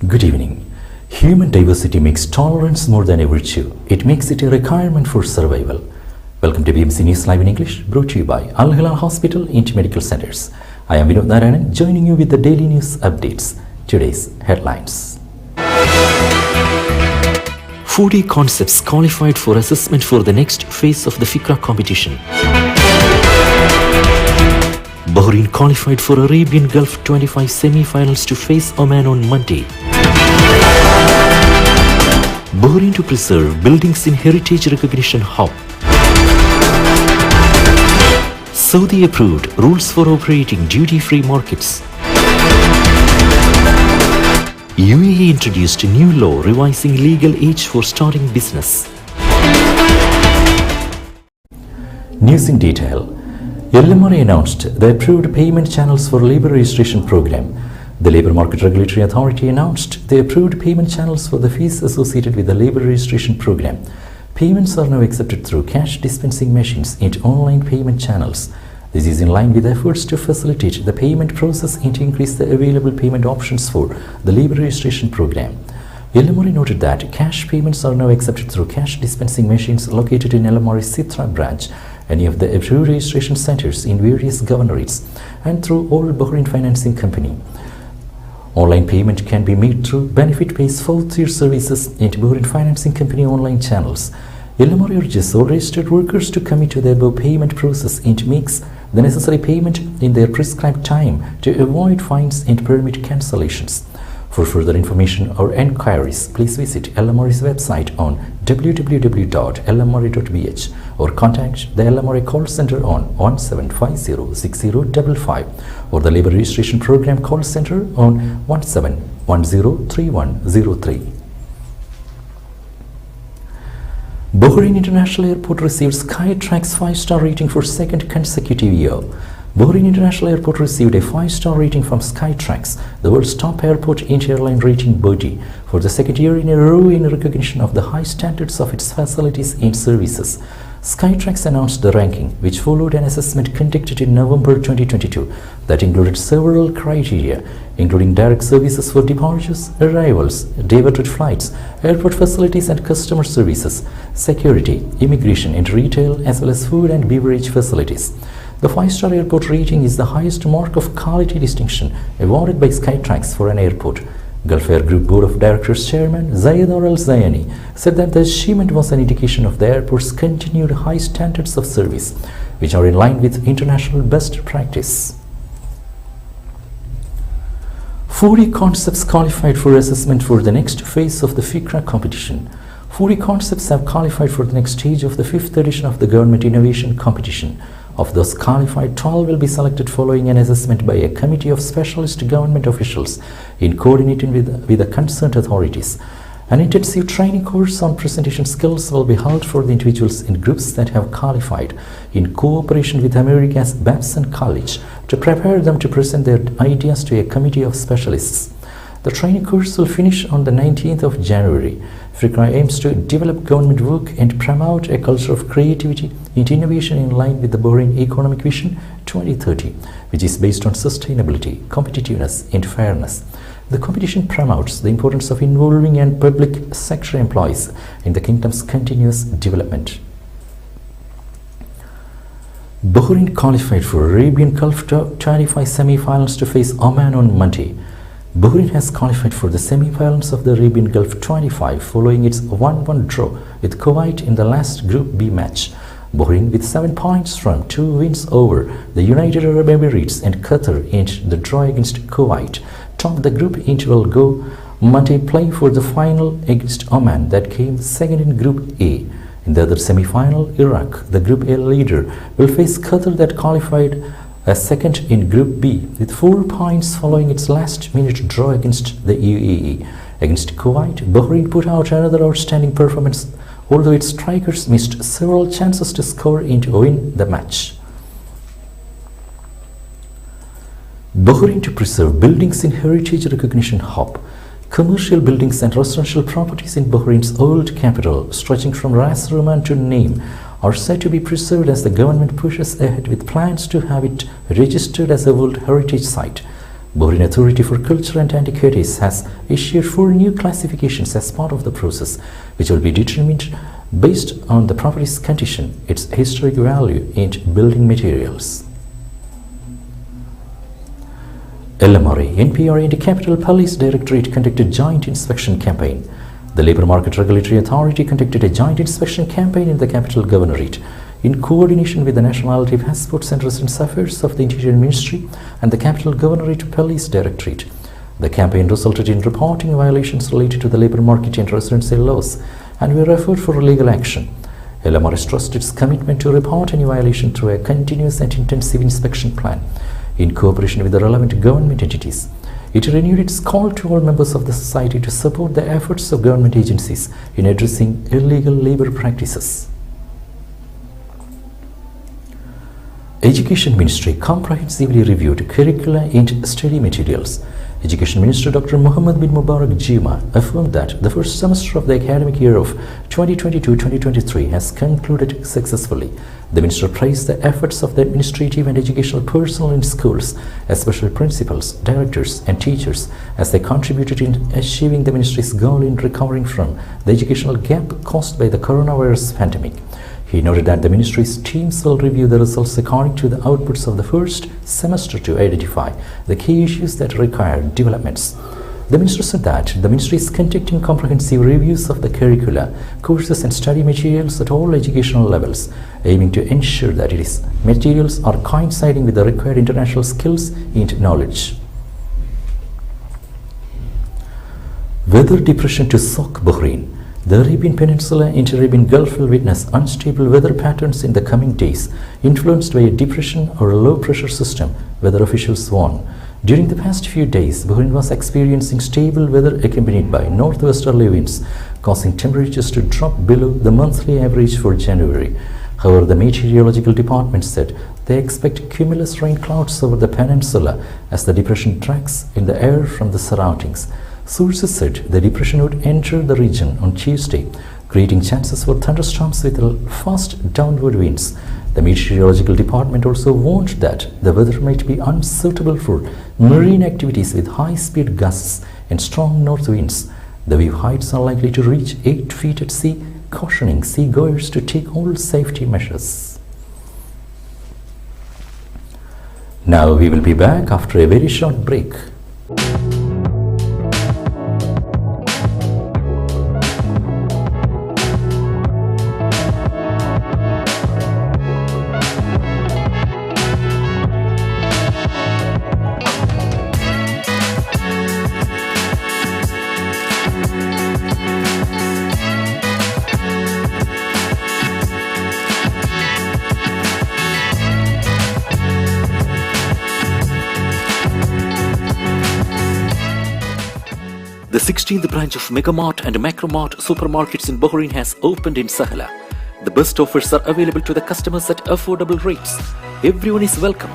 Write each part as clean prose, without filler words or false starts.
Good evening. Human diversity makes tolerance more than a virtue. It makes it a requirement for survival. Welcome to BMC News Live in English, brought to you by Al Hilal Hospital and Medical Centers. I am Vinod Narayanan, joining you with the daily news updates. Today's headlines. 40 concepts qualified for assessment for the next phase of the FICRA competition. Bahrain qualified for Arabian Gulf 25 semi-finals to face Oman on Monday. Bahrain to preserve buildings in Heritage Recognition Hub. Saudi approved rules for operating duty-free markets. UAE introduced a new law revising legal age for starting business. News in detail. LMRA announced the approved payment channels for Labour Registration Programme. The Labour Market Regulatory Authority announced the approved payment channels for the fees associated with the Labour Registration Programme. Payments are now accepted through cash dispensing machines and online payment channels. This is in line with efforts to facilitate the payment process and to increase the available payment options for the Labour Registration Programme. LMRA noted that cash payments are now accepted through cash dispensing machines located in LMRA's Sitra branch, any of the approved registration centres in various governorates, and through all Bahrain Financing Company. Online payment can be made through Benefit Pay's 4th-tier services and Bahrain Financing Company online channels. LMRA urges all registered workers to commit to the above payment process and makes the necessary payment in their prescribed time to avoid fines and permit cancellations. For further information or enquiries, please visit LMRA's website on www.lmra.bh or contact the LMRA call center on 17506055 or the Labour Registration Programme call center on 17103103. Bahrain International Airport received Skytrax 5-star rating for second consecutive year. Bahrain International Airport received a 5-star rating from Skytrax, the world's top airport and airline rating body, for the second year in a row in recognition of the high standards of its facilities and services. Skytrax announced the ranking, which followed an assessment conducted in November 2022 that included several criteria, including direct services for departures, arrivals, diverted flights, airport facilities and customer services, security, immigration and retail, as well as food and beverage facilities. The 5-star airport rating is the highest mark of quality distinction awarded by Skytrax for an airport. Gulf Air Group Board of Directors Chairman Zayed Al-Zayani said that the achievement was an indication of the airport's continued high standards of service, which are in line with international best practice. 40 concepts qualified for assessment for the next phase of the FICRA competition. 40 concepts have qualified for the next stage of the 5th edition of the Government Innovation Competition. Of those qualified, 12 will be selected following an assessment by a committee of specialist government officials in coordinating with the concerned authorities. An intensive training course on presentation skills will be held for the individuals in groups that have qualified in cooperation with America's Babson College to prepare them to present their ideas to a committee of specialists. The training course will finish on the 19th of January. FICRA aims to develop government work and promote a culture of creativity and innovation in line with the Bahrain Economic Vision 2030, which is based on sustainability, competitiveness and fairness. The competition promotes the importance of involving and public sector employees in the kingdom's continuous development. Bahrain qualified for Arabian Gulf 25 semi-finals to face Oman on Monday. Bahrain has qualified for the semi-finals of the Arabian Gulf 25 following its 1-1 draw with Kuwait in the last Group B match. Bahrain, with 7 points from 2 wins over the United Arab Emirates and Qatar and the draw against Kuwait, topped the group and will go Monday play for the final against Oman that came second in Group A. In the other semi-final, Iraq, the Group A leader, will face Qatar that qualified as second in Group B with 4 points following its last-minute draw against the UAE. Against Kuwait, Bahrain put out another outstanding performance, although its strikers missed several chances to score and to win the match. Bahrain to preserve buildings in Heritage Recognition Hub. Commercial buildings and residential properties in Bahrain's old capital, stretching from Ras Ruman to Naim, are said to be preserved as the government pushes ahead with plans to have it registered as a World Heritage Site. Bahrain Authority for Culture and Antiquities has issued 4 new classifications as part of the process, which will be determined based on the property's condition, its historic value, and building materials. LMRA, NPRA and Capital Police Directorate conducted joint inspection campaign. The Labour Market Regulatory Authority conducted a joint inspection campaign in the Capital Governorate in coordination with the Nationality Passports and Residence Affairs of the Interior Ministry and the Capital Governorate Police Directorate. The campaign resulted in reporting violations related to the labour market and residency laws and were referred for legal action. LMRA stressed its commitment to report any violation through a continuous and intensive inspection plan in cooperation with the relevant government entities. It renewed its call to all members of the society to support the efforts of government agencies in addressing illegal labour practices. Education Ministry comprehensively reviewed curricula and study materials. Education Minister Dr. Muhammad bin Mubarak Juma affirmed that the first semester of the academic year of 2022-2023 has concluded successfully. The Minister praised the efforts of the administrative and educational personnel in schools, especially principals, directors and teachers, as they contributed in achieving the Ministry's goal in recovering from the educational gap caused by the coronavirus pandemic. He noted that the Ministry's teams will review the results according to the outputs of the first semester to identify the key issues that require developments. The Minister said that the Ministry is conducting comprehensive reviews of the curricula, courses and study materials at all educational levels, aiming to ensure that its materials are coinciding with the required international skills and knowledge. Weather depression to shock Bahrain. The Arabian Peninsula and Arabian Gulf will witness unstable weather patterns in the coming days, influenced by a depression or a low-pressure system, weather officials warn. During the past few days, Bahrain was experiencing stable weather accompanied by northwesterly winds, causing temperatures to drop below the monthly average for January. However, the Meteorological Department said they expect cumulus rain clouds over the peninsula as the depression tracks in the air from the surroundings. Sources said the depression would enter the region on Tuesday, creating chances for thunderstorms with fast downward winds. The Meteorological Department also warned that the weather might be unsuitable for marine activities with high-speed gusts and strong north winds. The wave heights are likely to reach 8 feet at sea, cautioning seagoers to take all safety measures. Now we will be back after a very short break. The 16th branch of Megamart and Macromart supermarkets in Bahrain has opened in Sahala. The best offers are available to the customers at affordable rates. Everyone is welcome.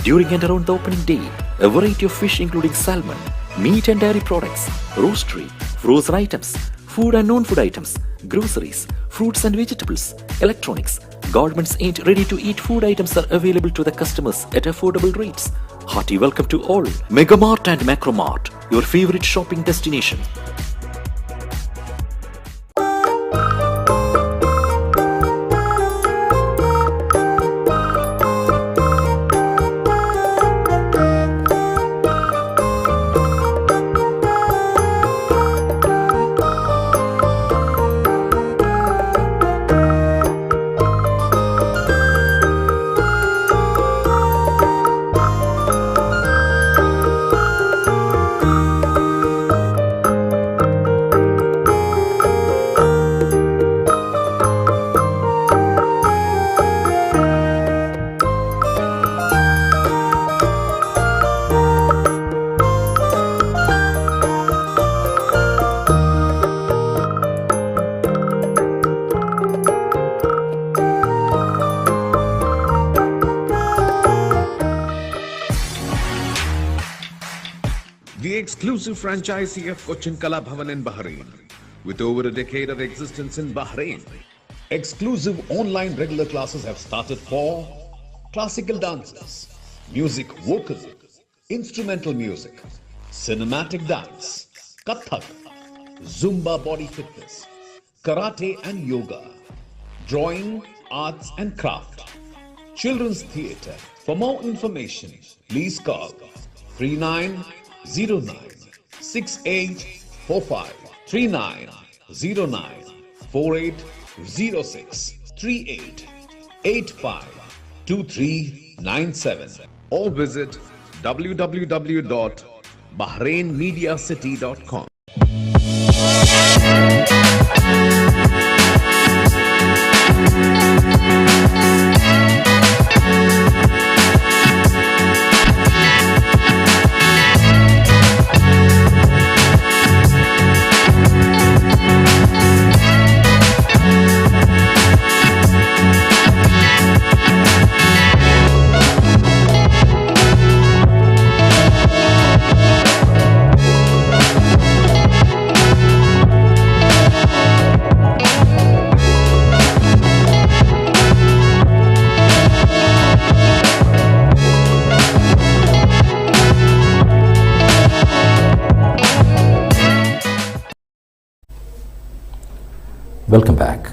During and around the opening day, a variety of fish including salmon, meat and dairy products, roastery, frozen items, food and non-food items, groceries, fruits and vegetables, electronics, garments and ready-to-eat food items are available to the customers at affordable rates. Hearty welcome to all. Megamart and Macromart, your favorite shopping destination. The exclusive franchisee of Cochin Kala Bhavan in Bahrain. With over a decade of existence in Bahrain, exclusive online regular classes have started for classical dances, music, vocal, instrumental music, cinematic dance, Kathak, Zumba body fitness, karate and yoga, drawing, arts and craft, children's theatre. For more information, please call 3909 6845 3909 4806 3885 2397 or visit www.bahrainmediacity.com. Welcome back.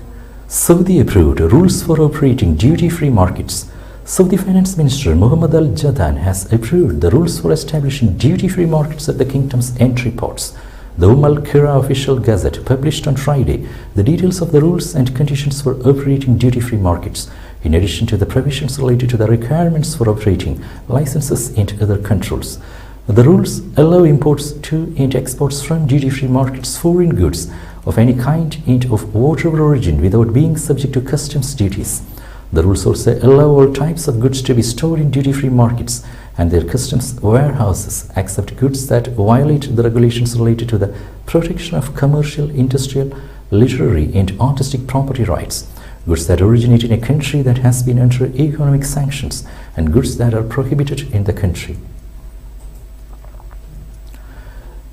Saudi approved rules for operating duty-free markets. Saudi Finance Minister Mohammed Al Jadaan has approved the rules for establishing duty-free markets at the kingdom's entry ports. The Al Qura official gazette published on Friday the details of the rules and conditions for operating duty-free markets, in addition to the provisions related to the requirements for operating licenses and other controls. The rules allow imports to and exports from duty-free markets foreign goods of any kind and of whatever origin without being subject to customs duties. The rules also allow all types of goods to be stored in duty-free markets and their customs warehouses, except goods that violate the regulations related to the protection of commercial, industrial, literary and artistic property rights, goods that originate in a country that has been under economic sanctions, and goods that are prohibited in the country.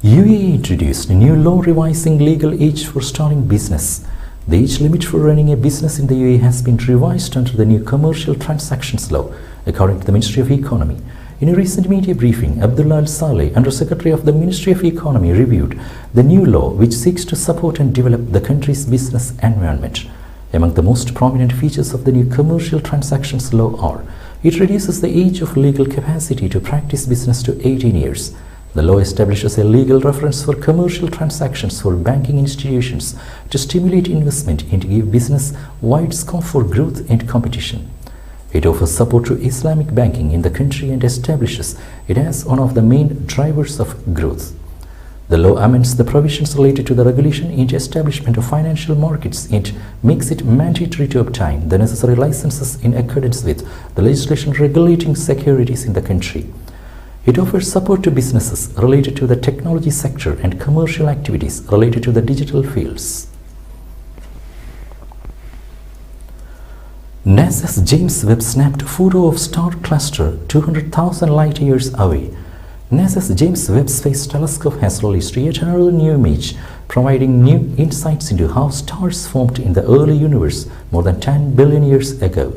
UAE introduced a new law revising legal age for starting business. The age limit for running a business in the UAE has been revised under the new Commercial Transactions Law, according to the Ministry of Economy. In a recent media briefing, Abdullah Al Saleh, Under Secretary of the Ministry of Economy, reviewed the new law, which seeks to support and develop the country's business environment. Among the most prominent features of the new Commercial Transactions Law are: it reduces the age of legal capacity to practice business to 18 years. The law establishes a legal reference for commercial transactions for banking institutions to stimulate investment and to give business wide scope for growth and competition. It offers support to Islamic banking in the country and establishes it as one of the main drivers of growth. The law amends the provisions related to the regulation and establishment of financial markets and makes it mandatory to obtain the necessary licenses in accordance with the legislation regulating securities in the country. It offers support to businesses related to the technology sector and commercial activities related to the digital fields. NASA's James Webb snapped a photo of star cluster 200,000 light years away. NASA's James Webb Space Telescope has released yet another new image, providing new insights into how stars formed in the early universe more than 10 billion years ago.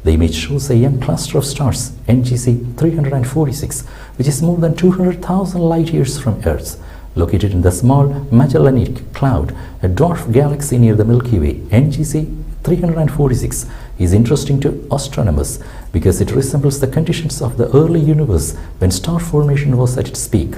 The image shows a young cluster of stars, NGC 346, which is more than 200,000 light years from Earth, located in the small Magellanic Cloud, a dwarf galaxy near the Milky Way. NGC 346 is interesting to astronomers because it resembles the conditions of the early universe when star formation was at its peak.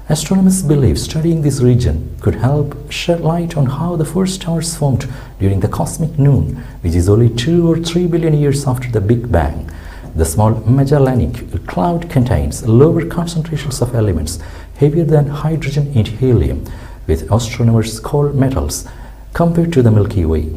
Astronomers believe studying this region could help shed light on how the first stars formed during the cosmic noon, which is only 2 or 3 billion years after the Big Bang. The small Magellanic Cloud contains lower concentrations of elements heavier than hydrogen and helium, which astronomers call metals, compared to the Milky Way.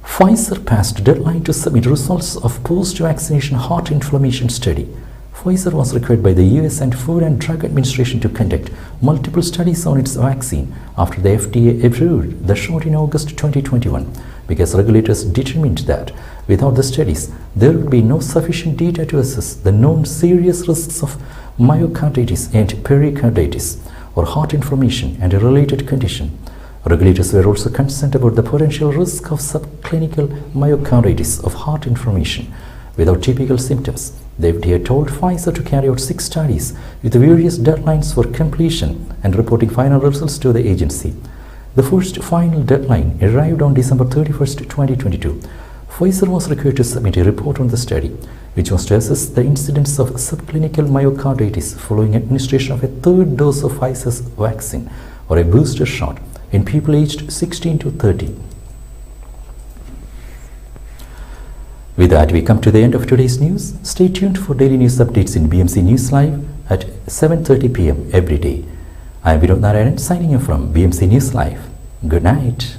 Pfizer passed deadline to submit results of post-vaccination heart inflammation study. Pfizer was required by the US and Food and Drug Administration to conduct multiple studies on its vaccine after the FDA approved the shot in August 2021, because regulators determined that without the studies, there would be no sufficient data to assess the known serious risks of myocarditis and pericarditis, or heart inflammation and a related condition. Regulators were also concerned about the potential risk of subclinical myocarditis of heart inflammation without typical symptoms, The FDA told Pfizer to carry out 6 studies with various deadlines for completion and reporting final results to the agency. The first final deadline arrived on December 31st, 2022. Pfizer was required to submit a report on the study, which was to assess the incidence of subclinical myocarditis following administration of a third dose of Pfizer's vaccine or a booster shot in people aged 16 to 30. With that, we come to the end of today's news. Stay tuned for daily news updates in BMC News Live at 7:30 p.m. every day. I am Vinod Narayanan signing in from BMC News Live. Good night.